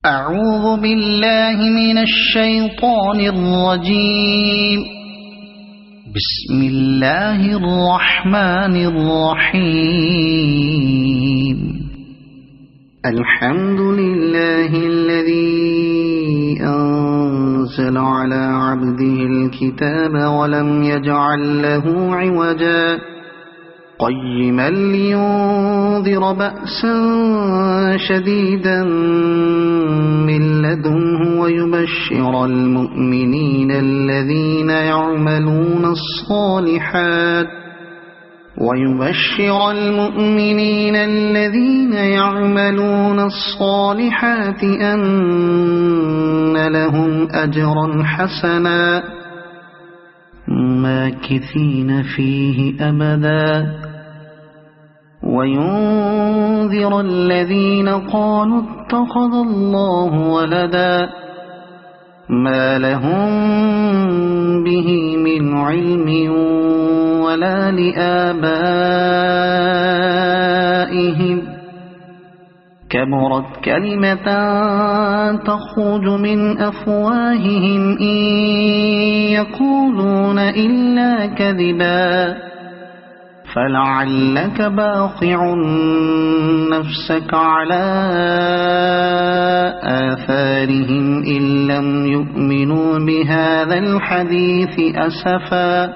أعوذ بالله من الشيطان الرجيم. بسم الله الرحمن الرحيم. الحمد لله الذي أنزل على عبده الكتاب ولم يجعل له عوجا قيما لينذر بأسا شديدا من لدنه ويبشر المؤمنين الذين يعملون الصالحات أن لهم أجرا حسنا ماكثين فيه أبدا وينذر الذين قالوا اتخذ الله ولدا ما لهم به من علم ولا لآبائهم كبرت كلمة تخرج من أفواههم إن يقولون إلا كذبا فلعلك باخع نفسك على آثارهم إن لم يؤمنوا بهذا الحديث أسفا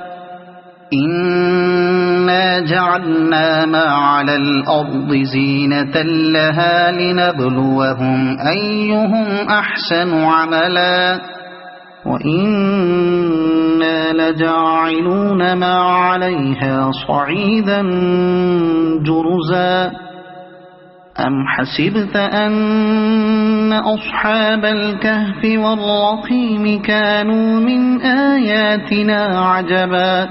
إنا جعلنا ما على الأرض زينة لها لنبلوهم أيهم أحسن عملا وإنا لجاعلون ما عليها صعيدا جرزا أم حسبت أن أصحاب الكهف والرقيم كانوا من آياتنا عجبا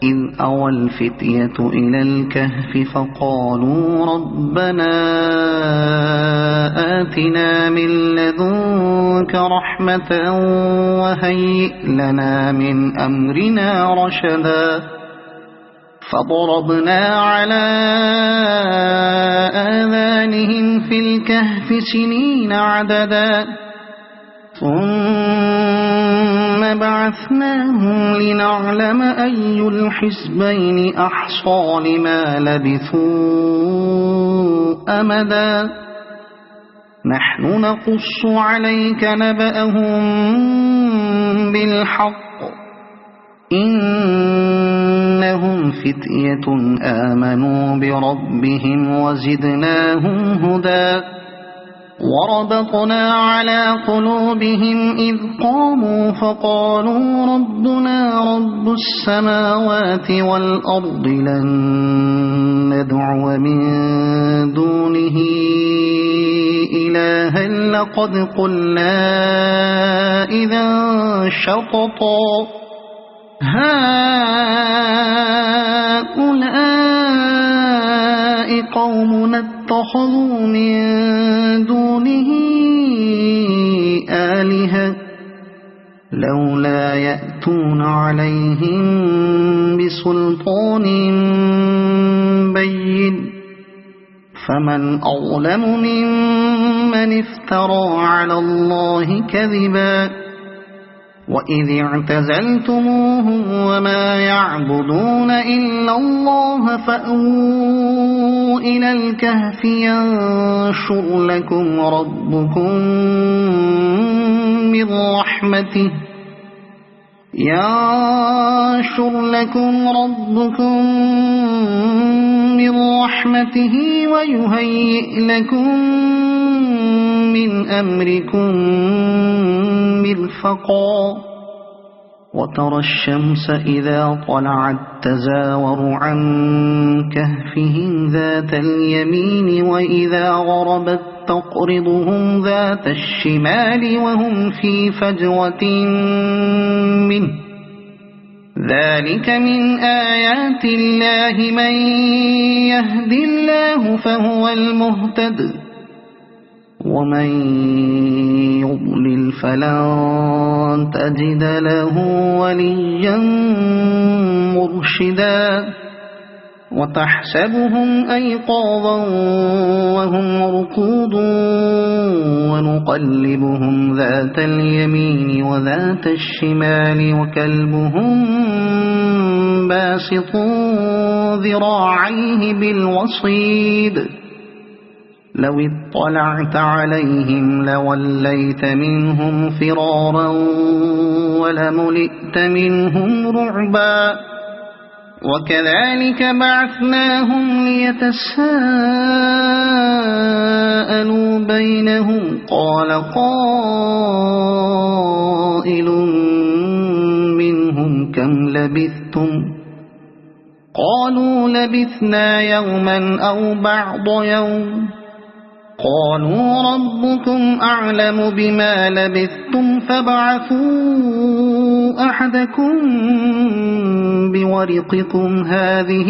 إذ أوى الفتية إلى الكهف فقالوا ربنا آتنا من لدنك رحمة وهيئ لنا من أمرنا رشدا فضربنا على آذانهم في الكهف سنين عددا ثم بعثناهم لنعلم أي الحزبين أحصى لما لبثوا أمدا نحن نقص عليك نبأهم بالحق إنهم فتية آمنوا بربهم وزدناهم هدى وربطنا على قلوبهم إذ قاموا فقالوا ربنا رب السماوات والأرض لن ندعو من دونه إلها لقد قلنا إذا شططا هؤلاء قومنا اتخذوا من دونه آلهة لولا يأتون عليهم بسلطان بين فمن أظلم ممن افترى على الله كذبا وإذ اعتزلتموهم وما يعبدون إلا الله فأووا إلى الكهف ينشر لكم ربكم من رحمته ويهيئ لكم من أمركم مرفقا وترى الشمس إذا طلعت تزاور عن كهفهم ذات اليمين وإذا غربت تقرضهم ذات الشمال وهم في فجوة منه ذلك من آيات الله من يهد الله فهو المهتد ومن يضلل فلن تجد له وليا مرشدا وتحسبهم أيقاظا وهم رقود ونقلبهم ذات اليمين وذات الشمال وكلبهم باسط ذراعيه بالوصيد لو اطلعت عليهم لوليت منهم فرارا ولملئت منهم رعبا وكذلك بعثناهم ليتساءلوا بينهم قال قائل منهم كم لبثتم قالوا لبثنا يوما أو بعض يوم قالوا ربكم أعلم بما لبثتم فابعثوا أحدكم بورقكم هذه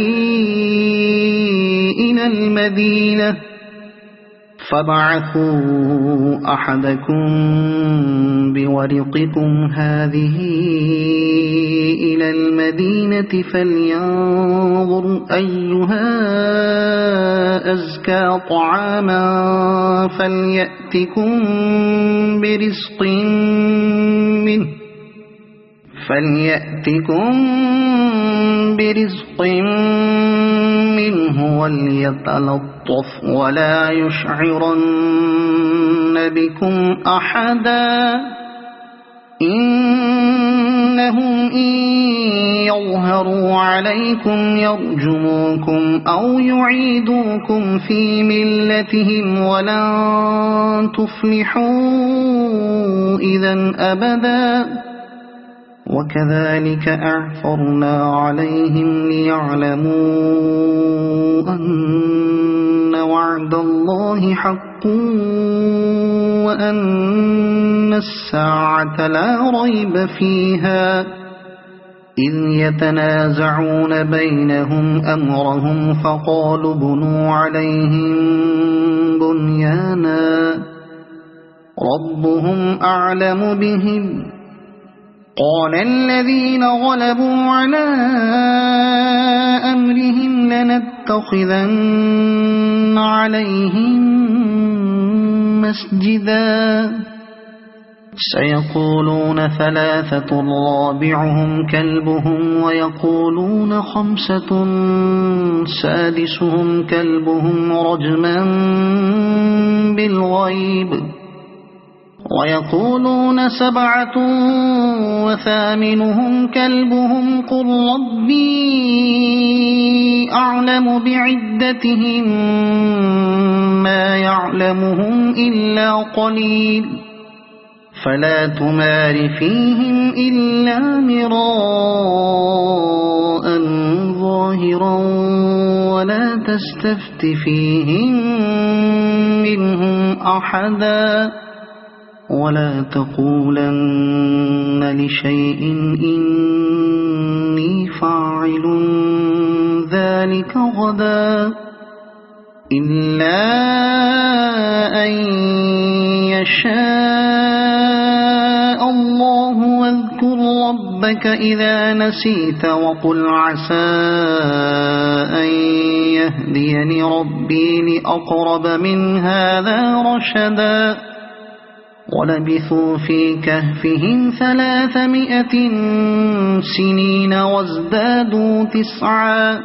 إلى المدينة فلينظر أيها أزكى طعاما فليأتكم برزق منه وليتلطف ولا يشعرن بكم أحدا إنهم إن يظهروا عليكم يرجموكم أو يعيدوكم في ملتهم ولن تفلحوا إذا أبدا وكذلك أعثرنا عليهم ليعلموا أن وعد الله حق وأن الساعة لا ريب فيها إذ يتنازعون بينهم أمرهم فقالوا بنوا عليهم بنيانا ربهم أعلم بهم قال الذين غلبوا على أمرهم لنتخذن عليهم مسجدا سيقولون ثلاثة رابعهم كلبهم ويقولون خمسة سادسهم كلبهم رجما بالغيب ويقولون سبعة وثامنهم كلبهم قل ربي أعلم بعدتهم ما يعلمهم إلا قليل فلا تمار فيهم إلا مراء ظاهرا ولا تستفت فيهم منهم أحدا ولا تقولن لشيء إني فاعل ذلك غدا إلا أن يشاء الله واذكر ربك إذا نسيت وقل عسى أن يهديني ربي لأقرب من هذا رشدا ولبثوا في كهفهم 300 سنين وازدادوا 9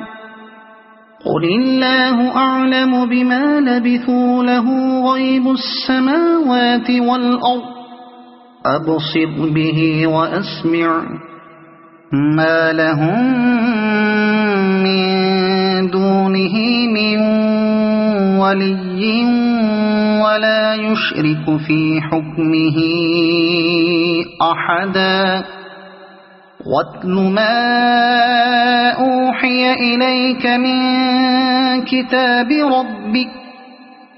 قل الله أعلم بما لبثوا له غيب السماوات والأرض أبصر به وأسمع ما لهم من دونه من ولي ولا يشرك في حكمه أحدا واتل ما أوحي إليك من كتاب ربك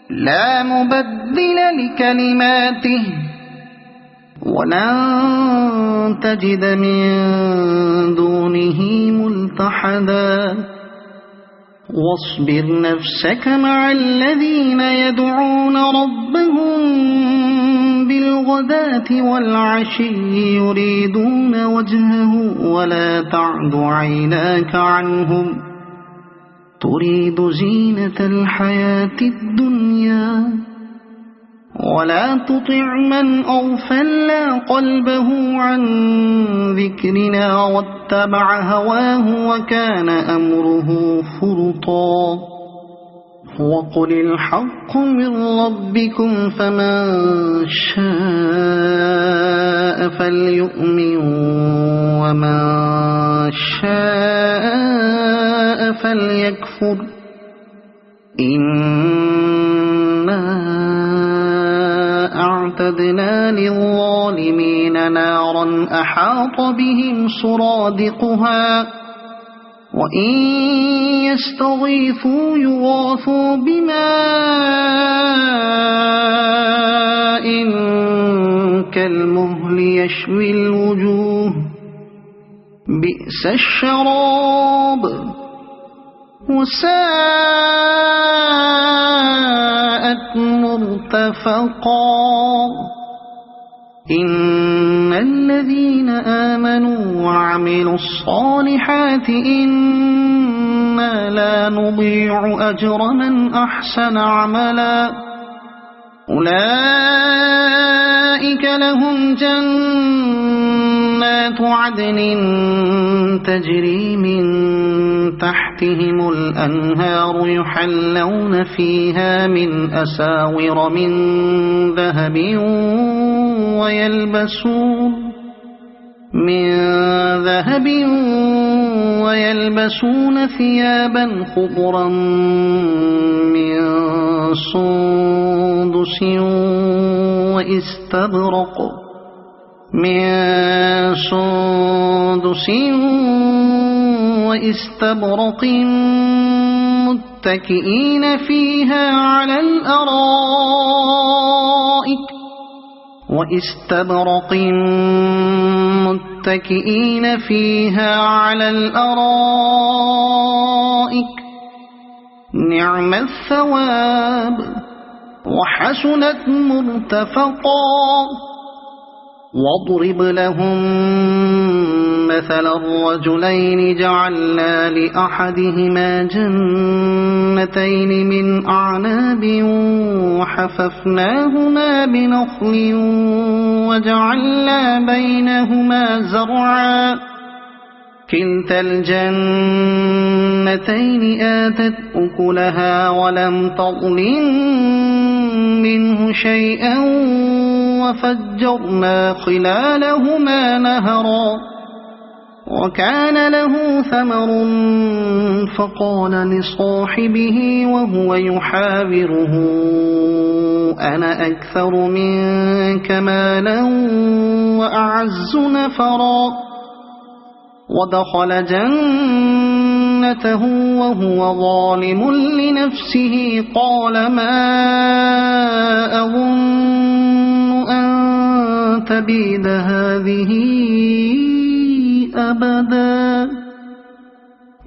لا مبدل لكلماته ولن تجد من دونه ملتحدا واصبر نفسك مع الذين يدعون ربهم بالغداة والعشي يريدون وجهه ولا تعد عيناك عنهم تريد زينة الحياة الدنيا ولا تطع من أغفلنا قلبه عن ذكرنا واتبع هواه وكان أمره فرطا وقل الحق من ربكم فمن شاء فليؤمن ومن شاء فليكفر إنا أعتدنا للظالمين نارا أحاط بهم سرادقها وإن يستغيثوا يغاثوا بماء كالمهل يشوي الوجوه بئس الشراب وساءت مرتفقا إن الذين آمنوا وعملوا الصالحات إنا لا نضيع أجر من أحسن عملا أولئك لهم جنات عدن تجري من تحتهم الأنهار يحلون فيها من أساور من ذهب ويلبسون ثيابا خضرا من سندس وإستبرق متكئين فيها على الأرائك نعم الثواب وحسنت مرتفقا واضرب لهم مثل الرجلين جعلنا لأحدهما جنتين من أعناب وحففناهما بنخل وجعلنا بينهما زرعا كلتا الجنتين آتت أكلها ولم تظلم منه شيئا وفجرنا خلالهما نهرا وكان له ثمر فقال لصاحبه وهو يحاوره أنا أكثر منك مالا وأعز نفرا ودخل جنته وهو ظالم لنفسه قال ما أظن أن تبيد هذه أبدا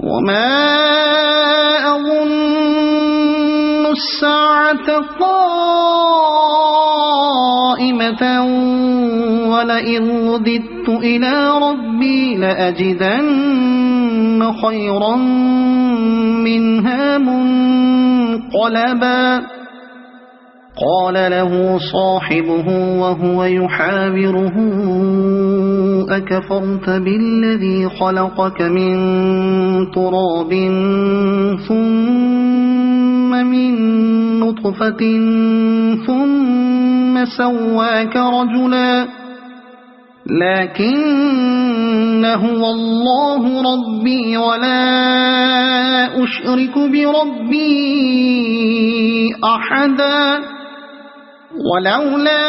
وما أظن الساعة قائمة ولئن رددت إلى ربي لأجدن خيرا منها منقلبا قال له صاحبه وهو يحاوره أكفرت بالذي خلقك من تراب ثم من نطفة ثم سواك رجلا لكن هو الله ربي ولا أشرك بربي أحدا ولولا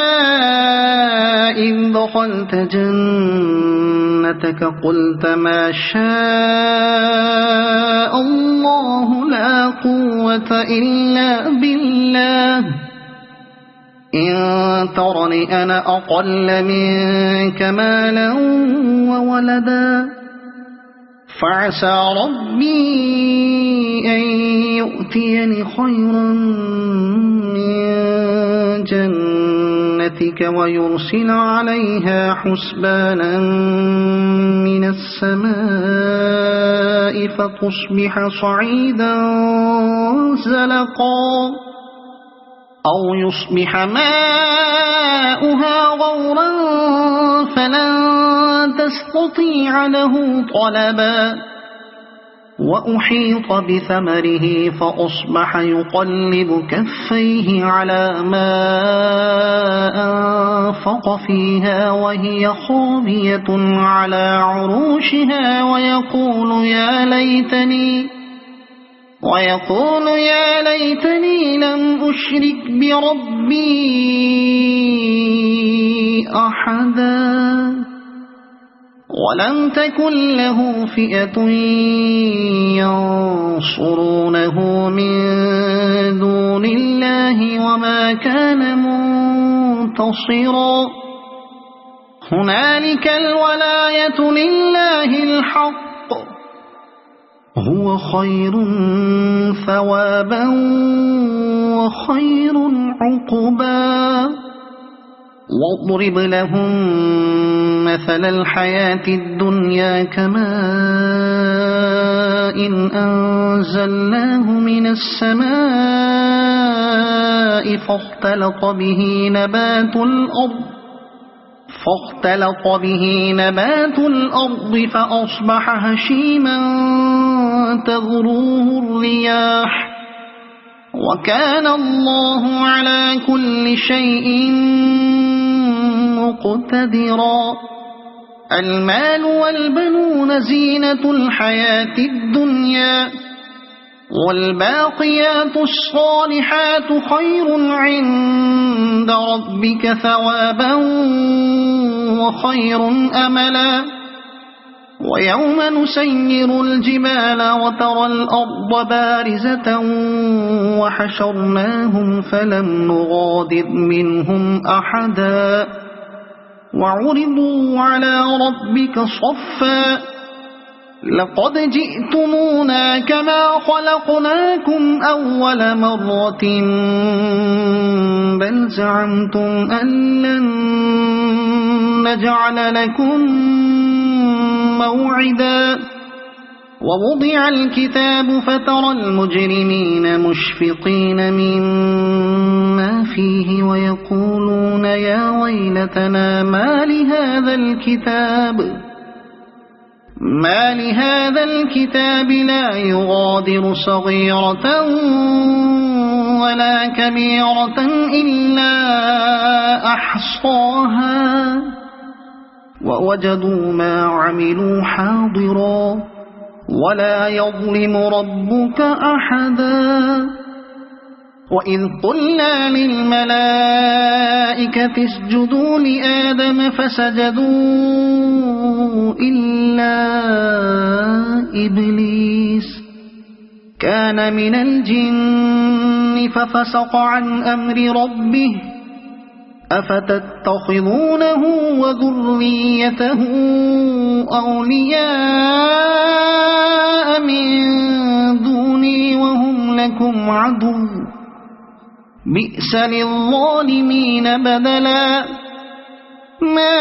إذ دخلت جنتك قلت ما شاء الله لا قوة إلا بالله إن ترني أنا أقل منك مالا وولدا فعسى ربي أن يؤتيني خيرا من جنتك ويرسل عليها حسبانا من السماء فتصبح صعيدا زلقا أو يصبح ماؤها غورا فلن تستطيع له طلبا وأحيط بثمره فأصبح يقلب كفيه على ما أنفق فيها وهي خاوية على عروشها ويقول يا ليتني لم أشرك بربي أحدا ولم تكن له فئة ينصرونه من دون الله وما كان منتصرا هنالك الولاية لله الحق هو خير ثوابا وخير عقبا واضرب لهم مثل الحياة الدنيا كماء إن أنزلناه من السماء فاختلط به نبات الأرض فأصبح هشيما تذروه الرياح وكان الله على كل شيء مقتدرا المال والبنون زينة الحياة الدنيا والباقيات الصالحات خير عند ربك ثوابا وخير أملا ويوم نسير الجبال وترى الأرض بارزة وحشرناهم فلم نغادر منهم أحدا وعرضوا على ربك صفا لقد جئتمونا كما خلقناكم أول مرة بل زعمتم أن لن نجعل لكم موعدا ووضع الكتاب فترى المجرمين مشفقين مما فيه ويقولون يا ويلتنا ما لهذا الكتاب لا يغادر صغيرة ولا كبيرة إلا أحصاها ووجدوا ما عملوا حاضرا ولا يظلم ربك أحدا وإذ قلنا للملائكة اسجدوا لآدم فسجدوا إلا إبليس كان من الجن ففسق عن أمر ربه أفتتخذونه وذريته أولياء من دوني وهم لكم عدو بئس للظالمين بدلا ما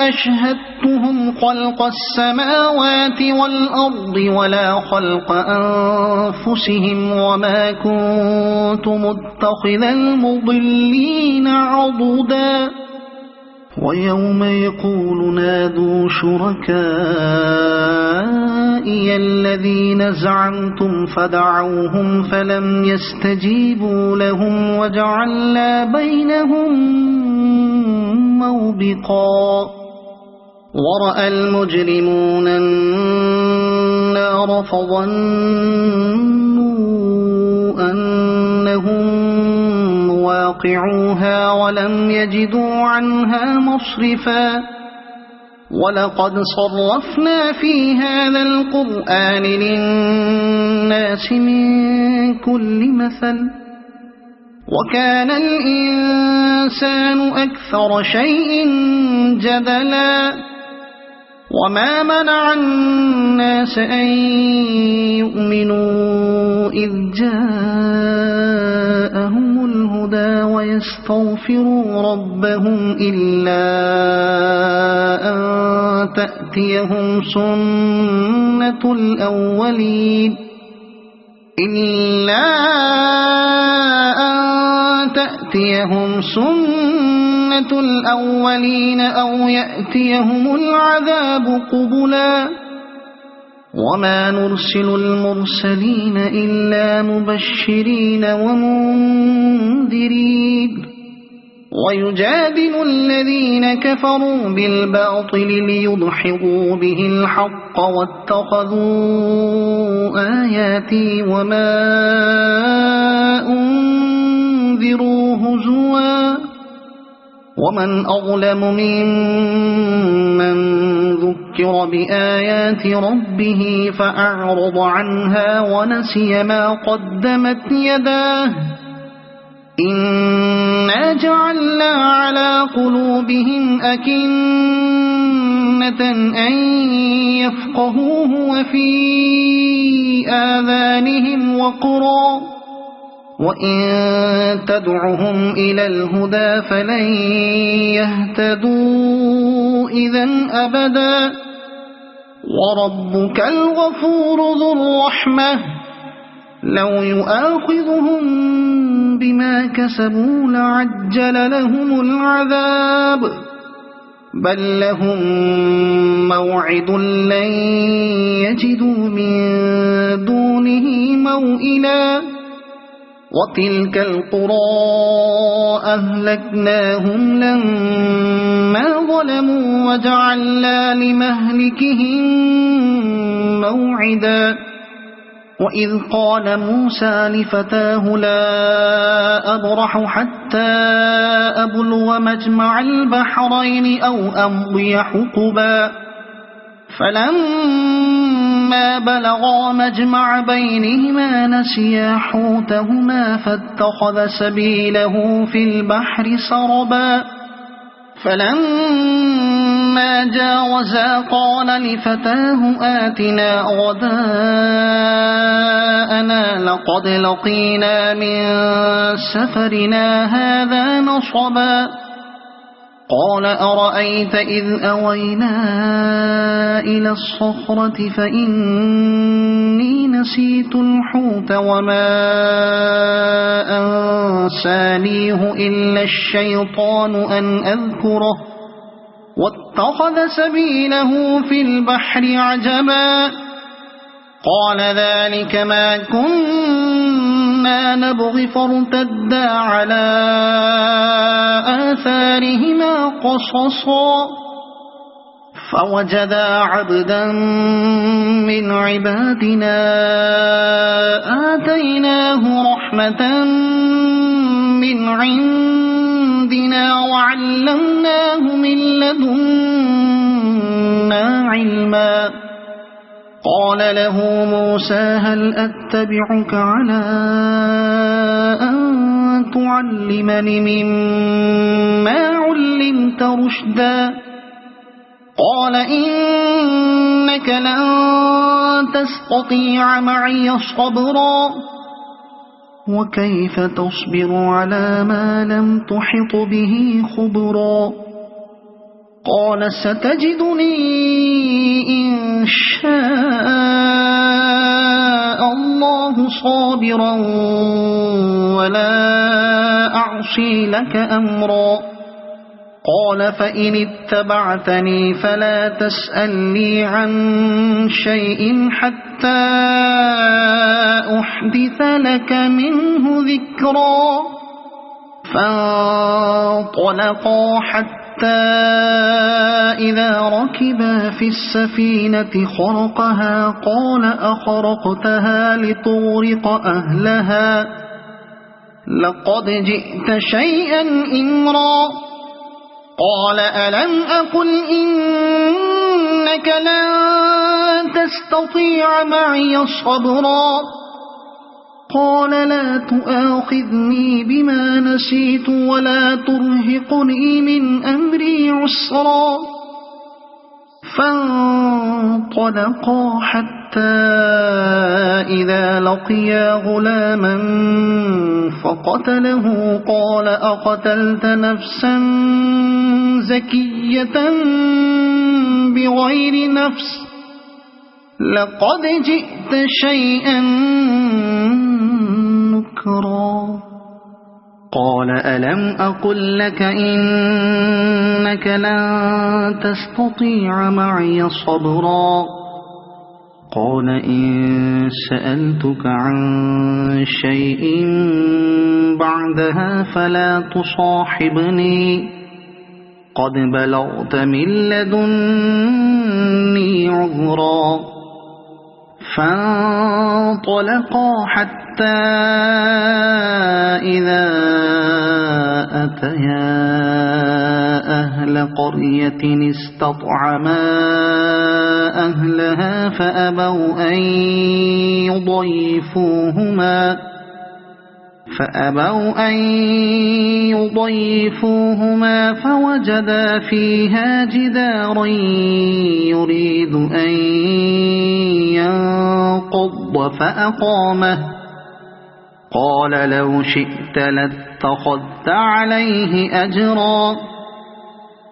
أشهدتهم خلق السماوات والأرض ولا خلق أنفسهم وما كنت متخذ المضلين عضدا ويوم يقول نادوا شركائي الذين زعمتم فدعوهم فلم يستجيبوا لهم وجعلنا بينهم موبقا ورأى المجرمون النار فظنوا أنهم واقعوها ولم يجدوا عنها مصرفا ولقد صرفنا في هذا القرآن للناس من كل مثل وكان الإنسان أكثر شيء جدلا وما منع الناس أن يؤمنوا إذ جاءهم الهدى ويستغفروا ربهم إلا أن تأتيهم سنة سُنَّةُ الْأَوَّلِينَ إِلَّا أَن تَأْتِيَهُمْ سُنَّةُ الْأَوَّلِينَ أَوْ يَأْتِيَهُمُ الْعَذَابُ قُبُلًا وَمَا نُرْسِلُ الْمُرْسَلِينَ إِلَّا مُبَشِّرِينَ وَمُنذِرِينَ وَيُجَادِلُ الَّذِينَ كَفَرُوا بِالْبَاطِلِ لِيُدْحِضُوا بِهِ الْحَقَّ وَاتَّخَذُوا آيَاتِي وَمَا أُنذِرُوا هُزُوًا وَمَنْ أَظْلَمُ مِمَّنْ ذُكِّرَ بِآيَاتِ رَبِّهِ فَأَعْرَضَ عَنْهَا وَنَسِيَ مَا قَدَّمَتْ يَدَاهُ إِنَّا جَعَلْنَا عَلَى قُلُوبِهِمْ أَكِنَّةً أَن يَفْقَهُوهُ وَفِي آذَانِهِمْ وَقْرًا وَإِن تَدْعُهُمْ إِلَى الْهُدَى فَلَن يَهْتَدُوا إِذًا أَبَدًا وَرَبُّكَ الْغَفُورُ ذُو الرَّحْمَةِ لَوْ يُؤَاخِذُهُم بِمَا كَسَبُوا لَعَجَّلَ لَهُمُ الْعَذَابَ بَل لَّهُم مَّوْعِدٌ لَّن يَجِدُوا مِن دُونِهِ مَوْئِلًا وَتِلْكَ الْقُرَىٰ أَهْلَكْنَاهُمْ لَمَّا ظَلَمُوا وَجَعَلْنَا لِمَهْلِكِهِم مَّوْعِدًا وَإِذْ قَالَ مُوسَىٰ لِفَتَاهُ لَا أَبْرَحُ حَتَّىٰ أَبْلُغَ مَجْمَعَ الْبَحْرَيْنِ أَوْ أَمْضِيَ حُقُبًا فَلَمَّا بَلَغَا مَجْمَعَ بَيْنِهِمَا نَسِيَا حُوتَهُمَا فَاتَّخَذَ سَبِيلَهُ فِي الْبَحْرِ سَرَبًا فَلَمَّا جَاوَزَا قَالَ لِفَتَاهُ آتِنَا غَدَاءَنَا لَقَدْ لَقِينَا مِن سَفَرِنَا هَٰذَا نَصَبًا قَالَ أَرَأَيْتَ إِذْ أَوَيْنَا إِلَى الصَّخْرَةِ فَإِنِّي نَسِيتُ الْحُوتَ وَمَا أَنسَانِيهُ إِلَّا الشَّيْطَانُ أَنْ أَذْكُرَهُ وَاتَّخَذَ سَبِيلَهُ فِي الْبَحْرِ عَجَبًا قَالَ ذَلِكَ مَا كُنَّا نَبْغِ فَارْتَدَّا عَلَىٰ آثَارِهِمَا قَصَصًا فَوَجَدَا عَبْدًا مِّنْ عِبَادِنَا آتَيْنَاهُ رَحْمَةً مِّنْ عِندِنَا وَعَلَّمْنَاهُ مِن لَّدُنَّا عِلْمًا قَالَ لَهُ مُوسَىٰ هَلْ أَتَّبِعُكَ عَلَىٰ أَن تُعَلِّمَنِ مِمَّا عُلِّمْتَ رُشْدًا قَالَ إِنَّكَ لَن تَسْتَطِيعَ مَعِيَ صَبْرًا وَكَيْفَ تَصْبِرُ عَلَىٰ مَا لَمْ تُحِطْ بِهِ خُبْرًا قَالَ سَتَجِدُنِي إِن شَاءَ اللَّهُ صَابِرًا وَلَا أَعْصِي لَكَ أَمْرًا قَالَ فَإِنِ اتَّبَعْتَنِي فَلَا تَسْأَلْنِي عَن شَيْءٍ حَتَّىٰ أُحْدِثَ لَكَ مِنْهُ ذِكْرًا فَانطَلَقَا حَتَّىٰ إِذَا رَكِبَا فِي السَّفِينَةِ خَرَقَهَا قَالَ أَخَرَقْتَهَا لِتُغْرِقَ أَهْلَهَا لَقَدْ جِئْتَ شَيْئًا إِمْرًا قَالَ أَلَمْ أَقُلْ إِنَّكَ لَن تَسْتَطِيعَ مَعِيَ صَبْرًا قَالَ لَا تُؤَاخِذْنِي بِمَا نَسِيتُ وَلَا تُرْهِقْنِي مِنْ أَمْرِي عُسْرًا فَانطَلَقَا حَتَّىٰ إِذَا لَقِيَا غُلَامًا فَقَتَلَهُ قَالَ أَقَتَلْتَ نَفْسًا زَكِيَّةً بِغَيْرِ نَفْسٍ لقد جئت شيئا نكرا قال ألم أقل لك إنك لن تستطيع معي صبرا قال إن سألتك عن شيء بعدها فلا تصاحبني قد بلغت من لدني عذرا فانطلقا حتى إذا أتيا أهل قرية استطعما أهلها فأبوا أن يضيفوهما فوجدا فيها جدارا يريد أن ينقض فأقامه قال لو شئت لاتخذت عليه أجرا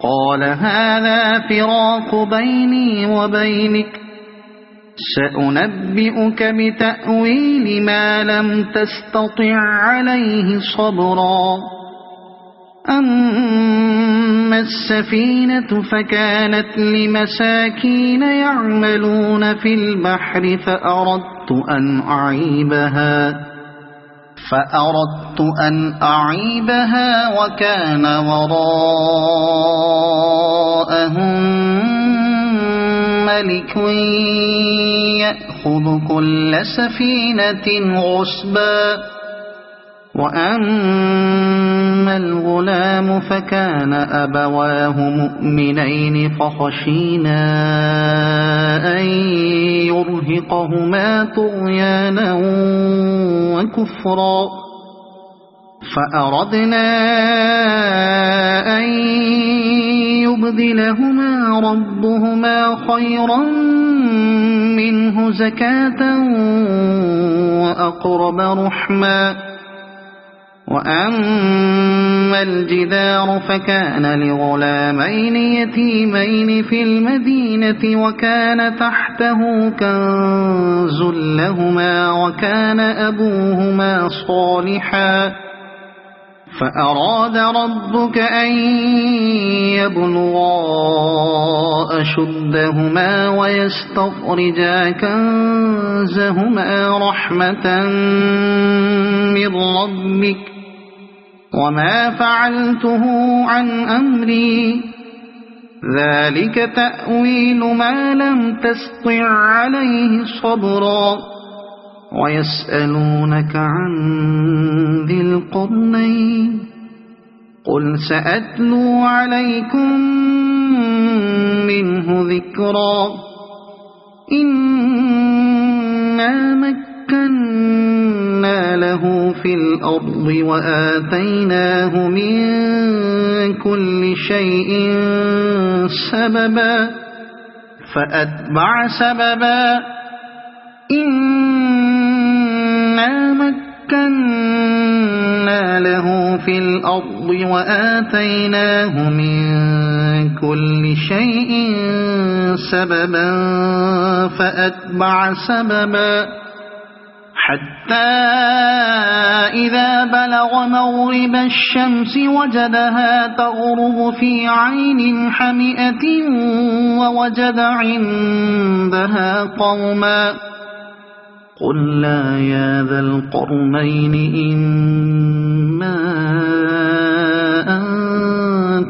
قال هذا فراق بيني وبينك سأنبئك بتأويل ما لم تستطع عليه صبرا أما السفينة فكانت لمساكين يعملون في البحر فأردت أن أعيبها وكان وراءهم ملك يأخذ كل سفينة غصبا وأما الغلام فكان أبواه مؤمنين فخشينا أن يرهقهما طغيانا وكفرا فأردنا أن يبدلهما ربهما خيرا منه زكاة وأقرب رحما وأما الجدار فكان لغلامين يتيمين في المدينة وكان تحته كنز لهما وكان أبوهما صالحا فأراد ربك أن يبلغا أشدهما ويستخرجا كنزهما رحمة من ربك وما فعلته عن أمري ذلك تأويل ما لم تسطع عليه صبرا ويسألونك عن ذي القرنين قل سأتلو عليكم منه ذكرا إنا مكنا له في الأرض وآتيناه من كل شيء سببا فأتبع سببا إنا مكنا له في الأرض وآتيناه من كل شيء سببا فأتبع سببا حتى إذا بلغ مغرب الشمس وجدها تغرب في عين حمئة ووجد عندها قوما قلنا يا ذا القرنين إما أن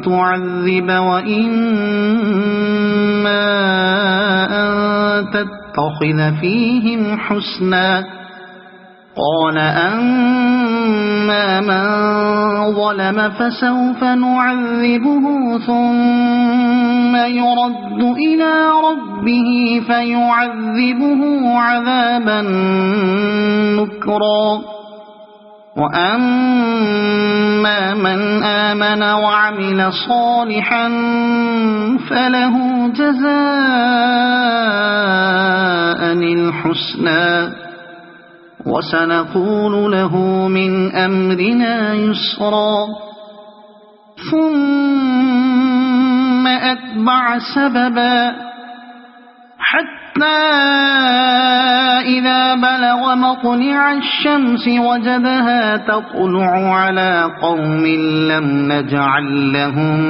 تعذب وإما أن تتخذ فيهم حسنا قال أما من ظلم فسوف نعذبه ثم يرد إلى ربه فيعذبه عذابا نكرا وأما من آمن وعمل صالحا فله جزاء الحسنى وسنقول له من أمرنا يسرا ثم أتبع سببا حتى إذا بلغ مطلع الشمس وجدها تطلع على قوم لم نجعل لهم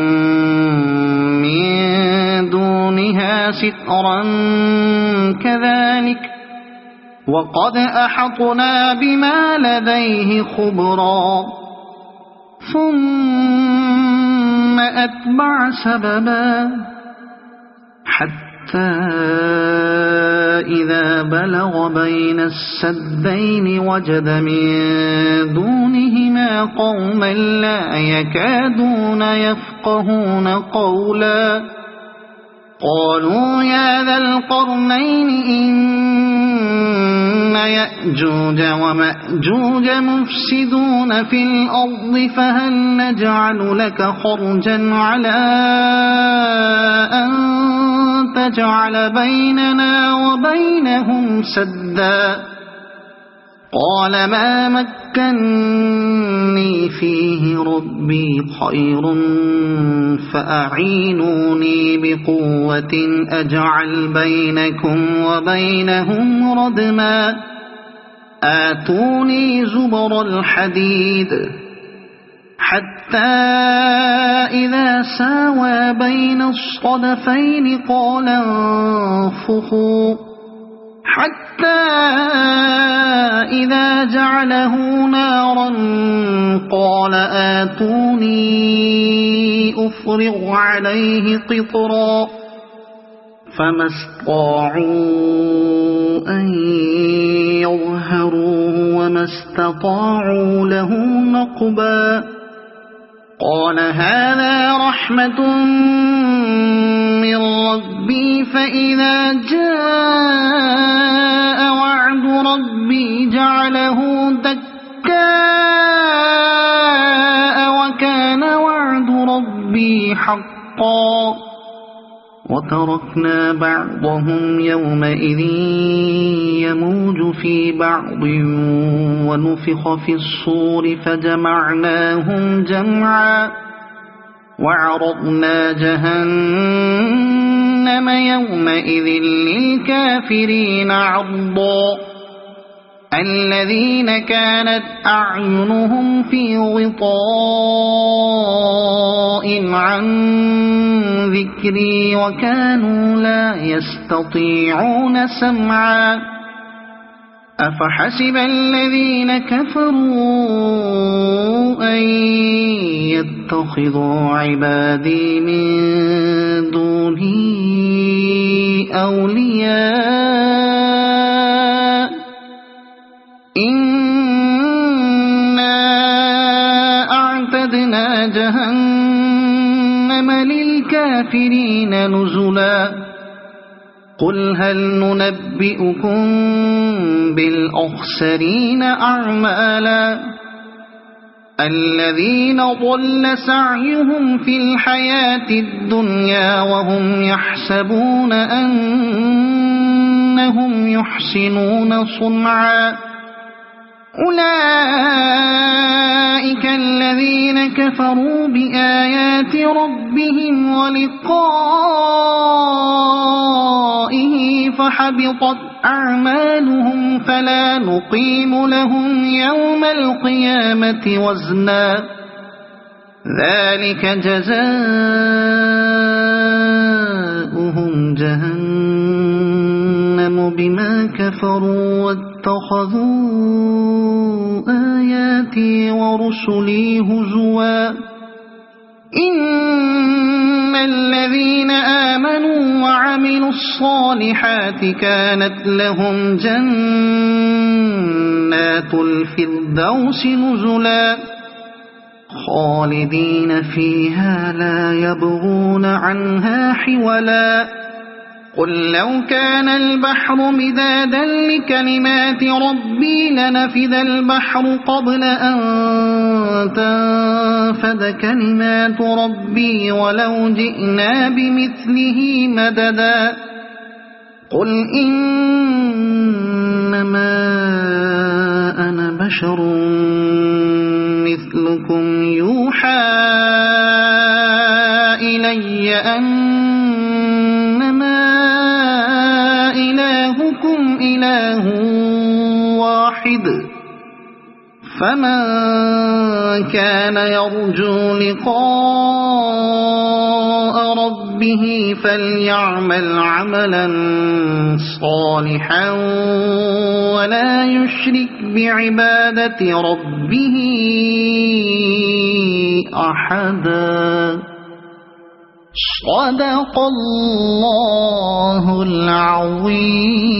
من دونها سترا كذلك وقد أحطنا بما لديه خبرا ثم أتبع سببا حتى إذا بلغ بين السدين وجد من دونهما قوما لا يكادون يفقهون قولا قالوا يا ذا القرنين إن يأجوج ومأجوج مفسدون في الأرض فهل نجعل لك خرجا على أن تجعل بيننا وبينهم سدا قال ما مكني فيه ربي خير فأعينوني بقوة أجعل بينكم وبينهم ردما آتوني زبر الحديد حتى إذا ساوى بين الصدفين قال انفخوا حتى إذا جعله نارا قال آتوني أفرغ عليه قطرا فما استطاعوا أن يظهروه وما استطاعوا له نقبا قال هذا رحمة من ربي فإذا جاء وعد ربي جعله دكاء وكان وعد ربي حقا وتركنا بعضهم يومئذ يموج في بعض ونفخ في الصور فجمعناهم جمعا وعرضنا جهنم يومئذ للكافرين عرضا الذين كانت أعينهم في غطاء عن ذكري وكانوا لا يستطيعون سمعا أفحسب الذين كفروا أن يتخذوا عبادي من دوني أولياء إنا أعتدنا جهنم للكافرين نزلا قل هل ننبئكم بالأخسرين أعمالا الذين ضل سعيهم في الحياة الدنيا وهم يحسبون أنهم يحسنون صنعا أولئك الذين كفروا بآيات ربهم ولقائه فحبطت أعمالهم فلا نقيم لهم يوم القيامة وزنا ذلك جزاؤهم جهنم بما كفروا واتخذوا آياتي ورسلي هزوا إن الذين آمنوا وعملوا الصالحات كانت لهم جنات الفردوس نزلا خالدين فيها لا يبغون عنها حولا قل لو كان البحر مدادا لكلمات ربي لنفد البحر قبل أن تنفد كلمات ربي ولو جئنا بمثله مددا قل إنما أنا بشر مثلكم يوحى إلي أنما إله واحد فمن كان يرجو لقاء ربه فليعمل عملا صالحا ولا يشرك بعبادة ربه أحدا. صدق الله العظيم.